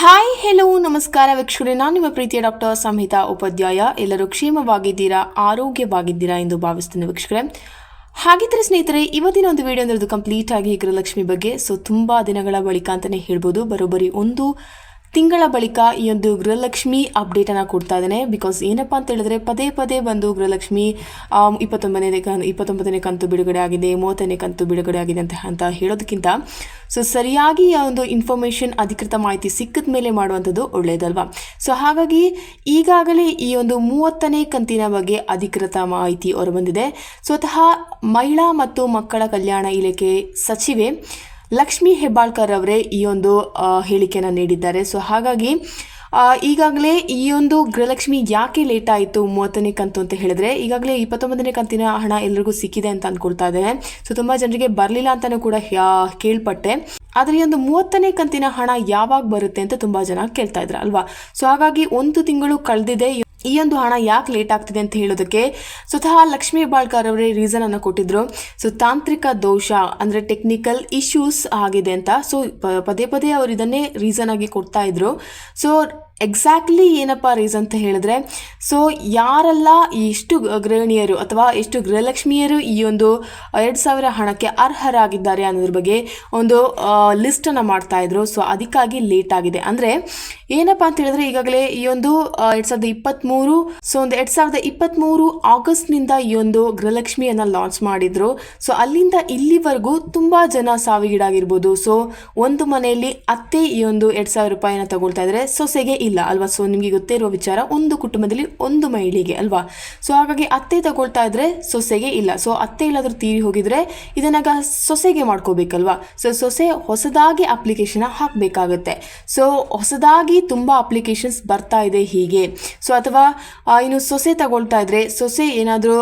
Hi hello ನಮಸ್ಕಾರ ವೀಕ್ಷಕರೇ, ನಾನು ನಿಮ್ಮ ಪ್ರೀತಿಯ ಡಾಕ್ಟರ್ ಸಂಹಿತಾ ಉಪಾಧ್ಯಾಯ. ಎಲ್ಲರೂ ಕ್ಷೇಮವಾಗಿದ್ದೀರಾ, ಆರೋಗ್ಯವಾಗಿದ್ದೀರಾ ಎಂದು ಭಾವಿಸ್ತೀನಿ ವೀಕ್ಷಕರೇ. ಹಾಗಿದ್ರೆ ಸ್ನೇಹಿತರೆ, ಇವತ್ತಿನ ಒಂದು ವಿಡಿಯೋ ಅಂದರೆ ಕಂಪ್ಲೀಟ್ ಆಗಿ ಗೃಹಲಕ್ಷ್ಮಿ ಬಗ್ಗೆ. ತುಂಬ ದಿನಗಳ ಬಳಿಕ ಅಂತಲೇ ಹೇಳ್ಬೋದು, ಬರೋಬ್ಬರಿ ಒಂದು ತಿಂಗಳ ಬಳಿಕ ಈ ಒಂದು ಗೃಹಲಕ್ಷ್ಮಿ ಅಪ್ಡೇಟನ್ನು ಕೊಡ್ತಾ ಇದ್ದೇನೆ. ಬಿಕಾಸ್ ಏನಪ್ಪ ಅಂತ ಹೇಳಿದ್ರೆ, ಪದೇ ಪದೇ ಬಂದು ಗೃಹಲಕ್ಷ್ಮಿ 29ನೇ ಕಂತು ಬಿಡುಗಡೆ ಆಗಿದೆ, 30ನೇ ಕಂತು ಬಿಡುಗಡೆ ಆಗಿದೆ ಅಂತ ಹೇಳೋದಕ್ಕಿಂತ ಸರಿಯಾಗಿ ಆ ಒಂದು ಇನ್ಫಾರ್ಮೇಷನ್, ಅಧಿಕೃತ ಮಾಹಿತಿ ಸಿಕ್ಕಿದ ಮೇಲೆ ಮಾಡುವಂಥದ್ದು ಒಳ್ಳೆಯದಲ್ವಾ. ಹಾಗಾಗಿ ಈಗಾಗಲೇ ಈ ಒಂದು 30ನೇ ಕಂತಿನ ಬಗ್ಗೆ ಅಧಿಕೃತ ಮಾಹಿತಿ ಹೊರಬಂದಿದೆ. ಸ್ವತಃ ಮಹಿಳಾ ಮತ್ತು ಮಕ್ಕಳ ಕಲ್ಯಾಣ ಇಲಾಖೆ ಸಚಿವೆ ಲಕ್ಷ್ಮೀ ಹೆಬ್ಬಾಳ್ಕರ್ ಅವರೇ ಈ ಒಂದು ಹೇಳಿಕೆಯನ್ನು ನೀಡಿದ್ದಾರೆ. ಹಾಗಾಗಿ ಈಗಾಗಲೇ ಈ ಒಂದು ಗೃಹಲಕ್ಷ್ಮಿ ಯಾಕೆ ಲೇಟ್ ಆಯಿತು 30ನೇ ಕಂತು ಅಂತ ಹೇಳಿದ್ರೆ, ಈಗಾಗಲೇ 29ನೇ ಕಂತಿನ ಹಣ ಎಲ್ರಿಗೂ ಸಿಕ್ಕಿದೆ ಅಂತ ಅಂದ್ಕೊಳ್ತಾ ಇದ್ದೇನೆ. ತುಂಬ ಜನರಿಗೆ ಬರಲಿಲ್ಲ ಅಂತಲೂ ಕೂಡ ಕೇಳ್ಪಟ್ಟೆ. ಆದರೆ ಈ ಒಂದು 30ನೇ ಕಂತಿನ ಹಣ ಯಾವಾಗ ಬರುತ್ತೆ ಅಂತ ತುಂಬ ಜನ ಕೇಳ್ತಾ ಇದ್ರು ಅಲ್ವಾ. ಹಾಗಾಗಿ ಒಂದು ತಿಂಗಳು ಕಳೆದಿದೆ. ಈ ಒಂದು ಹಣ ಯಾಕೆ ಲೇಟ್ ಆಗ್ತಿದೆ ಅಂತ ಹೇಳೋದಕ್ಕೆ ಸ್ವತಃ ಲಕ್ಷ್ಮೀ ಹೆಬ್ಬಾಳ್ಕರ್ ಅವರೇ ರೀಸನ್ ಅನ್ನು ಕೊಟ್ಟಿದ್ರು. ತಾಂತ್ರಿಕ ದೋಷ ಅಂದರೆ ಟೆಕ್ನಿಕಲ್ ಇಶ್ಯೂಸ್ ಆಗಿದೆ ಅಂತ. ಪದೇ ಪದೇ ಅವರು ಇದನ್ನೇ ರೀಸನ್ ಆಗಿ ಕೊಡ್ತಾ ಇದ್ರು. ಎಕ್ಸಾಕ್ಟ್ಲಿ ಏನಪ್ಪ ರೀಸನ್ ಅಂತ ಹೇಳಿದ್ರೆ, ಯಾರೆಲ್ಲ ಎಷ್ಟು ಗೃಹಿಣಿಯರು ಅಥವಾ ಎಷ್ಟು ಗೃಹಲಕ್ಷ್ಮಿಯರು ಈ ಒಂದು 2,000 ಹಣಕ್ಕೆ ಅರ್ಹರಾಗಿದ್ದಾರೆ ಅನ್ನೋದ್ರ ಬಗ್ಗೆ ಒಂದು ಲಿಸ್ಟನ್ನು ಮಾಡ್ತಾ ಇದ್ರು. ಅದಕ್ಕಾಗಿ ಲೇಟ್ ಆಗಿದೆ. ಅಂದರೆ ಏನಪ್ಪ ಅಂತ ಹೇಳಿದ್ರೆ, ಈಗಾಗಲೇ ಈ ಒಂದು 2023 ಒಂದು 2023 ಆಗಸ್ಟ್ನಿಂದ ಈ ಒಂದು ಗೃಹಲಕ್ಷ್ಮಿಯನ್ನು ಲಾಂಚ್ ಮಾಡಿದ್ರು. ಅಲ್ಲಿಂದ ಇಲ್ಲಿವರೆಗೂ ತುಂಬ ಜನ ಸಾವಿಗೀಡಾಗಿರ್ಬೋದು. ಒಂದು ಮನೆಯಲ್ಲಿ ಅತ್ತೆ ಈ ಒಂದು 2,000 ರೂಪಾಯಿನ ತಗೊಳ್ತಾ ಇದ್ರೆ, ಸೊಸೆಗೆ ಇಲ್ಲ ಅಲ್ವಾ. ನಿಮಗೆ ಗೊತ್ತೇ ಇರುವ ವಿಚಾರ, ಒಂದು ಕುಟುಂಬದಲ್ಲಿ ಒಂದು ಮಹಿಳೆಗೆ ಅಲ್ವಾ. ಹಾಗಾಗಿ ಅತ್ತೆ ತಗೊಳ್ತಾ ಇದ್ರೆ ಸೊಸೆಗೆ ಇಲ್ಲ. ಅತ್ತೆ ಇಲ್ಲಾದ್ರೂ ತೀರಿ ಹೋಗಿದ್ರೆ ಇದನ್ನಾಗ ಸೊಸೆಗೆ ಮಾಡ್ಕೋಬೇಕಲ್ವಾ. ಸೊಸೆ ಹೊಸದಾಗಿ ಅಪ್ಲಿಕೇಶನ್ ಹಾಕಬೇಕಾಗತ್ತೆ. ಹೊಸದಾಗಿ ತುಂಬಾ ಅಪ್ಲಿಕೇಶನ್ಸ್ ಬರ್ತಾ ಇದೆ ಹೀಗೆ. ಅಥವಾ ಇನ್ನು ಸೊಸೆ ತಗೊಳ್ತಾ ಇದ್ರೆ, ಸೊಸೆ ಏನಾದರೂ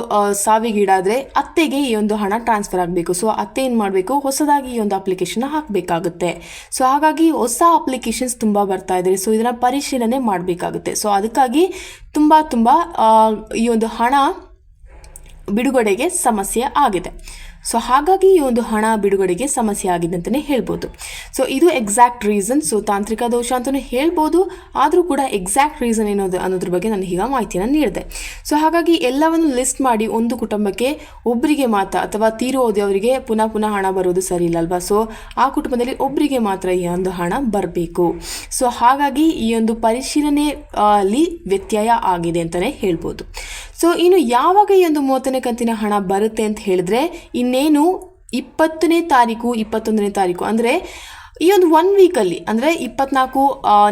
ಸಾವಿಗೀಡಾದ್ರೆ ಅತ್ತೆಗೆ ಈ ಒಂದು ಹಣ ಟ್ರಾನ್ಸ್ಫರ್ ಆಗಬೇಕು. ಅತ್ತೆ ಏನು ಮಾಡಬೇಕು, ಹೊಸದಾಗಿ ಈ ಒಂದು ಅಪ್ಲಿಕೇಶನ್ ಹಾಕಬೇಕಾಗುತ್ತೆ. ಹಾಗಾಗಿ ಹೊಸ ಅಪ್ಲಿಕೇಶನ್ಸ್ ತುಂಬ ಬರ್ತಾ ಇದೆ. ಇದನ್ನ ಪರಿಶೀಲನೆ ಮಾಡಬೇಕಾಗುತ್ತೆ. ಅದಕ್ಕಾಗಿ ತುಂಬ ಈ ಒಂದು ಹಣ ಬಿಡುಗಡೆಗೆ ಸಮಸ್ಯೆ ಆಗಿದೆ. ಹಾಗಾಗಿ ಈ ಒಂದು ಹಣ ಬಿಡುಗಡೆಗೆ ಸಮಸ್ಯೆ ಆಗಿದೆ ಅಂತಲೇ ಹೇಳ್ಬೋದು. ಇದು ಎಕ್ಸಾಕ್ಟ್ ರೀಸನ್. ತಾಂತ್ರಿಕ ದೋಷ ಅಂತಲೂ ಹೇಳ್ಬೋದು. ಆದರೂ ಕೂಡ ಎಕ್ಸಾಕ್ಟ್ ರೀಸನ್ ಅನ್ನೋದ್ರ ಬಗ್ಗೆ ನಾನು ಈಗ ಮಾಹಿತಿಯನ್ನು ನೀಡಿದೆ. ಹಾಗಾಗಿ ಎಲ್ಲವನ್ನು ಲಿಸ್ಟ್ ಮಾಡಿ ಒಂದು ಕುಟುಂಬಕ್ಕೆ ಒಬ್ಬರಿಗೆ ಮಾತ್ರ ಅಥವಾ ತೀರು ಹೋದವರಿಗೆ ಪುನಃ ಹಣ ಬರೋದು ಸರಿ ಇಲ್ಲ ಅಲ್ವಾ. ಆ ಕುಟುಂಬದಲ್ಲಿ ಒಬ್ಬರಿಗೆ ಮಾತ್ರ ಈ ಒಂದು ಹಣ ಬರಬೇಕು. ಹಾಗಾಗಿ ಈ ಒಂದು ಪರಿಶೀಲನೆ ಅಲ್ಲಿ ವ್ಯತ್ಯಯ ಆಗಿದೆ ಅಂತಲೇ ಹೇಳ್ಬೋದು. ಇನ್ನು ಯಾವಾಗ ಈ ಒಂದು 30ನೇ ಕಂತಿನ ಹಣ ಬರುತ್ತೆ ಅಂತ ಹೇಳಿದ್ರೆ, ಇನ್ನೇನು 20ನೇ ತಾರೀಕು 21ನೇ ತಾರೀಕು ಅಂದರೆ ಈ ಒಂದು 1 ವೀಕಲ್ಲಿ, ಅಂದರೆ 24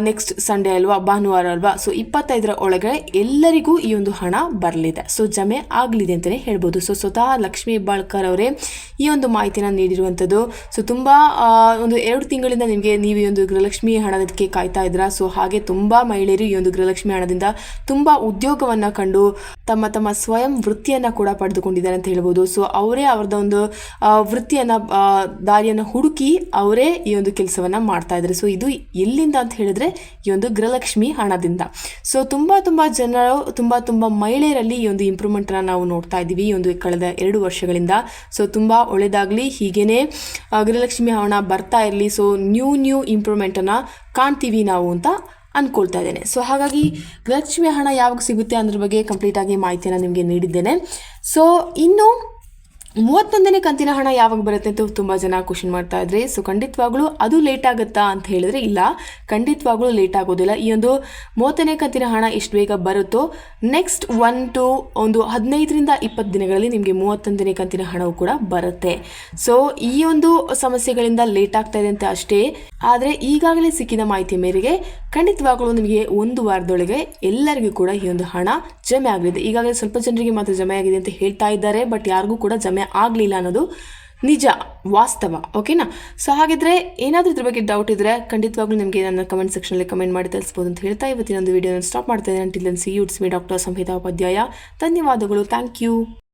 ನೆಕ್ಸ್ಟ್ ಸಂಡೇ ಅಲ್ವಾ, ಭಾನುವಾರ ಅಲ್ವಾ. 25ರ ಒಳಗೆ ಎಲ್ಲರಿಗೂ ಈ ಒಂದು ಹಣ ಬರಲಿದೆ. ಜಮೆ ಆಗಲಿದೆ ಅಂತಲೇ ಹೇಳ್ಬೋದು. ಸ್ವತಃ ಲಕ್ಷ್ಮೀ ಹೆಬ್ಬಾಳ್ಕರ್ ಅವರೇ ಈ ಒಂದು ಮಾಹಿತಿನ ನೀಡಿರುವಂಥದ್ದು. ತುಂಬ ಒಂದು 2 ತಿಂಗಳಿಂದ ನೀವು ಈ ಒಂದು ಗೃಹಲಕ್ಷ್ಮಿ ಹಣದಕ್ಕೆ ಕಾಯ್ತಾ ಇದ್ರ. ಹಾಗೆ ತುಂಬ ಮಹಿಳೆಯರು ಈ ಒಂದು ಗೃಹಲಕ್ಷ್ಮಿ ಹಣದಿಂದ ತುಂಬ ಉದ್ಯೋಗವನ್ನು ಕಂಡು ತಮ್ಮ ಸ್ವಯಂ ವೃತ್ತಿಯನ್ನು ಕೂಡ ಪಡೆದುಕೊಂಡಿದ್ದಾರೆ ಅಂತ ಹೇಳ್ಬೋದು. ಅವರೇ ಅವ್ರದ್ದು ಒಂದು ವೃತ್ತಿಯನ್ನು ದಾರಿಯನ್ನು ಹುಡುಕಿ ಅವರೇ ಈ ಒಂದು ಕೆಲಸವನ್ನ ಮಾಡ್ತಾ ಇದ್ದಾರೆ. ಇದು ಎಲ್ಲಿಂದ ಅಂತ ಹೇಳಿದ್ರೆ, ಈ ಒಂದು ಗೃಹಲಕ್ಷ್ಮಿ ಹಣದಿಂದ. ತುಂಬ ಜನರು ತುಂಬ ಮಹಿಳೆಯರಲ್ಲಿ ಈ ಒಂದು ಇಂಪ್ರೂವ್ಮೆಂಟ್ ಅನ್ನ ನಾವು ನೋಡ್ತಾ ಇದ್ದೀವಿ ಈ ಒಂದು ಕಳೆದ 2 ವರ್ಷಗಳಿಂದ. ತುಂಬಾ ಒಳ್ಳೆಯದಾಗಲಿ, ಹೀಗೇನೆ ಗೃಹಲಕ್ಷ್ಮಿ ಹಣ ಬರ್ತಾ ಇರಲಿ. ನ್ಯೂ ಇಂಪ್ರೂವ್ಮೆಂಟ್ ಅನ್ನ ಕಾಣ್ತೀವಿ ನಾವು ಅಂತ ಅಂದ್ಕೊಳ್ತಾ ಇದ್ದೇನೆ. ಹಾಗಾಗಿ ಗೃಹಲಕ್ಷ್ಮಿ ಹಣ ಯಾವಾಗ ಸಿಗುತ್ತೆ ಅನ್ನೋದ್ರ ಬಗ್ಗೆ ಕಂಪ್ಲೀಟ್ ಆಗಿ ಮಾಹಿತಿಯನ್ನು ನಿಮಗೆ ನೀಡಿದ್ದೇನೆ. ಇನ್ನು 31ನೇ ಕಂತಿನ ಹಣ ಯಾವಾಗ ಬರುತ್ತೆ ಅಂತ ತುಂಬ ಜನ ಕ್ವಶನ್ ಮಾಡ್ತಾ ಇದ್ರಿ. ಖಂಡಿತವಾಗ್ಲೂ ಅದು ಲೇಟ್ ಆಗುತ್ತಾ ಅಂತ ಹೇಳಿದ್ರೆ ಇಲ್ಲ, ಖಂಡಿತವಾಗ್ಲೂ ಲೇಟ್ ಆಗೋದಿಲ್ಲ. ಈ ಒಂದು 30ನೇ ಕಂತಿನ ಹಣ ಎಷ್ಟು ಬೇಗ ಬರುತ್ತೋ, ನೆಕ್ಸ್ಟ್ ಒಂದು 15ರಿಂದ 20 ದಿನಗಳಲ್ಲಿ ನಿಮಗೆ 31ನೇ ಕಂತಿನ ಹಣವು ಕೂಡ ಬರುತ್ತೆ. ಈ ಒಂದು ಸಮಸ್ಯೆಗಳಿಂದ ಲೇಟ್ ಆಗ್ತಾ ಇದೆ ಅಂತ ಅಷ್ಟೇ. ಆದರೆ ಈಗಾಗಲೇ ಸಿಕ್ಕಿದ ಮಾಹಿತಿ ಮೇರೆಗೆ ಖಂಡಿತವಾಗ್ಲೂ ನಿಮಗೆ 1 ವಾರದೊಳಗೆ ಎಲ್ಲರಿಗೂ ಕೂಡ ಈ ಒಂದು ಹಣ ಜಮೆ ಆಗಲಿದೆ. ಈಗಾಗಲೇ ಸ್ವಲ್ಪ ಜನರಿಗೆ ಮಾತ್ರ ಜಮೆ ಆಗಿದೆ ಅಂತ ಹೇಳ್ತಾ ಇದ್ದಾರೆ, ಬಟ್ ಯಾರಿಗೂ ಕೂಡ ಜಮೆ ಆಗಲಿಲ್ಲ ಅನ್ನೋದು ನಿಜ, ವಾಸ್ತವ. ಓಕೆನಾ. ಹಾಗಿದ್ರೆ ಏನಾದರೂ ಇದ್ರ ಬಗ್ಗೆ ಡೌಟ್ ಇದ್ರೆ ಖಂಡಿತವಾಗ್ಲೂ ನಿಮಗೆ ನನ್ನ ಕಮೆಂಟ್ ಸೆಕ್ಷನಲ್ಲಿ ಕಮೆಂಟ್ ಮಾಡಿ ತಿಳಿಸ್ಬೋದು ಅಂತ ಹೇಳ್ತಾ ಇವತ್ತಿನ ಒಂದು ವಿಡಿಯೋನ ಸ್ಟಾಪ್ ಮಾಡ್ತಾ ಇದ್ದೇನೆ. Until then see you, it's me doctor Samhita Upadhyaya. ಧನ್ಯವಾದಗಳು. Thank you.